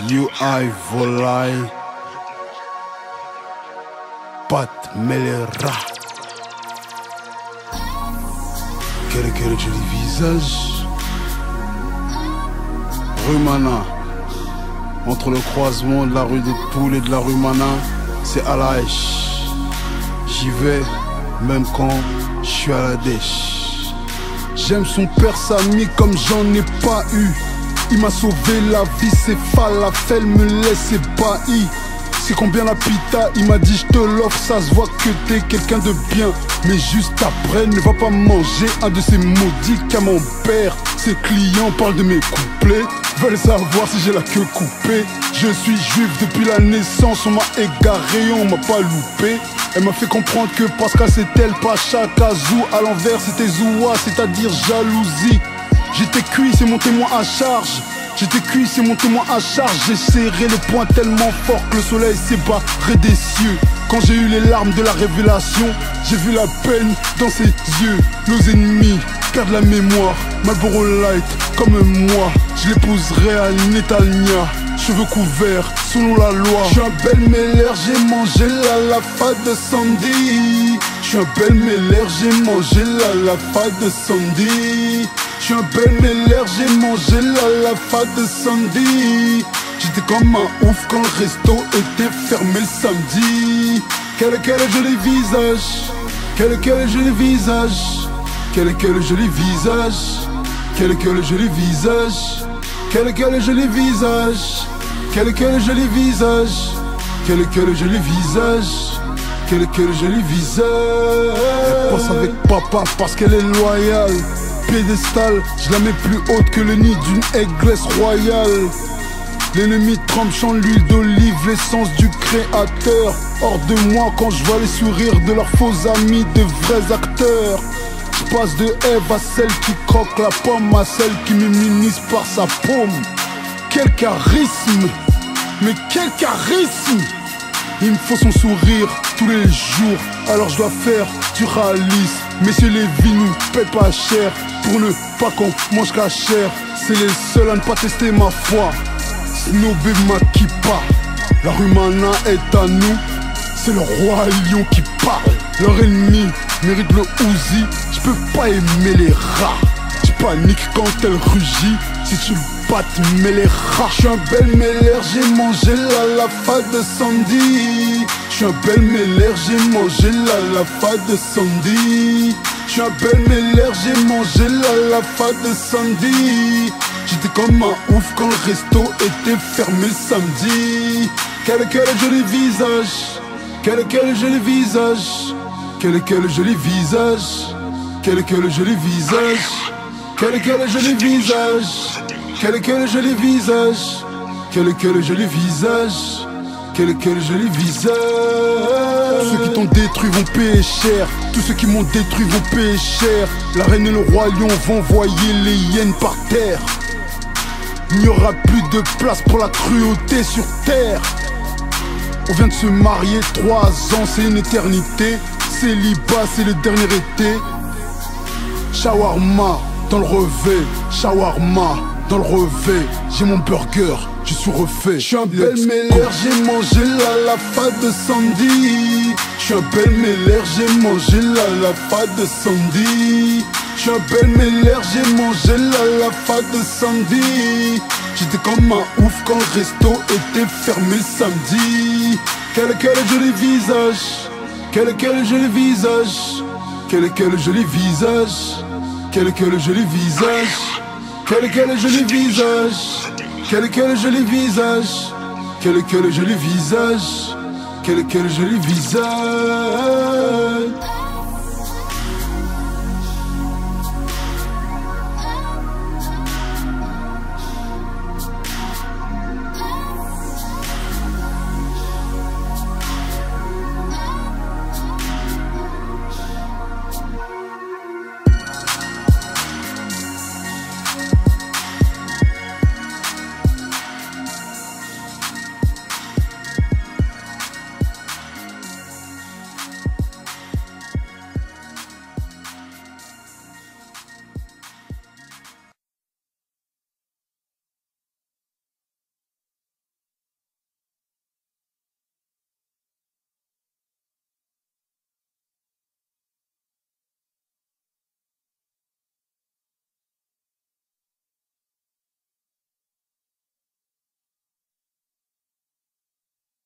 UI Volai Pat Melera. Quel joli visage. Rumana. Entre le croisement de la rue des Poules et de la rue Mana, c'est Alaïch. J'y vais même quand je suis à la dèche. J'aime son père Samy comme j'en ai pas eu. Il m'a sauvé la vie, c'est falafel me laisse ébahi. C'est combien la pita, il m'a dit je te l'offre, ça se voit que t'es quelqu'un de bien. Mais juste après, ne va pas manger un de ces maudits camemberts. Ses clients parlent de mes couplets, veulent savoir si j'ai la queue coupée. Je suis juif depuis la naissance, on m'a égaré, on m'a pas loupé. Elle m'a fait comprendre que Pascal c'était le Pacha Kazou. À l'envers c'était Zoua, c'est-à-dire jalousie. J'étais cuit, c'est mon témoin à charge. J'étais cuit, c'est mon témoin à charge. J'ai serré le poing tellement fort que le soleil s'est barré des cieux. Quand j'ai eu les larmes de la révélation, j'ai vu la peine dans ses yeux. Nos ennemis perdent la mémoire. Marlboro Light, comme moi, je l'épouserai à Netanya. Cheveux couverts, selon la loi. Je suis un bel mêleur, j'ai mangé la fa de Sandy. Je suis un bel mêleur, j'ai mangé la fa de Sandy. Je suis un bel mêleur, j'ai mangé la fa de Sandy. J'étais comme un ouf quand le resto était fermé le samedi. Quel joli visage. Quel joli visage. Quel joli visage. Quel joli visage. Quel joli visage. Quel joli visage. Quel joli visage. Quel joli visage. Elle passe avec papa parce qu'elle est loyale. Piédestal, je la mets plus haute que le nid d'une aigresse royale. L'ennemi trempe, chante l'huile d'olive, l'essence du créateur. Hors de moi quand je vois les sourires de leurs faux amis, de vrais acteurs. Je passe de Ève à celle qui croque la pomme, à celle qui m'immunise par sa paume. Quel charisme, mais quel charisme. Il me faut son sourire tous les jours, alors je dois faire du réalisme. Messieurs les vies nous paient pas cher, pour ne pas qu'on mange cachère. C'est les seuls à ne pas tester ma foi. Snobé ma kippa. La rue Mana est à nous, c'est le roi lion qui parle. Leur ennemi mérite le Uzi, je peux pas aimer les rats. Je panique quand elle rugit, si tu le battes mets les rats. Je suis un bel mêleur, j'ai mangé la fa de Sandy. Je suis un bel mêleur, j'ai mangé la fa de Sandy. Je suis un bel mêleur, j'ai mangé la fa de Sandy. J'étais comme un ouf quand le resto était fermé le samedi. Quel joli visage. Quel joli visage. Quel joli visage. Quel joli visage. Quel joli visage. Quel joli visage. Quel joli visage. Quel joli visage. Tous ceux qui t'ont détruit vont payer cher. Tous ceux qui m'ont détruit vont payer cher. La reine et le roi lion vont envoyer les hyènes par terre. Il n'y aura plus de place pour la cruauté sur terre. On vient de se marier, 3 ans c'est une éternité. Célibat c'est le dernier été. Shawarma dans le revêt. Shawarma dans le revêt. J'ai mon burger, je suis refait. Je suis un bel mêleur, j'ai mangé la fa de Sandy. Je suis un bel mêleur, j'ai mangé la fa de Sandy. Je suis un bel mêleur, j'ai mangé la fa de Sandy. J'étais comme un ouf quand le resto était fermé le samedi. Quel joli visage. Quel joli visage. Quel joli visage. Quel joli visage. Quel joli visage. Quel joli visage. Quel joli visage. Quel joli visage.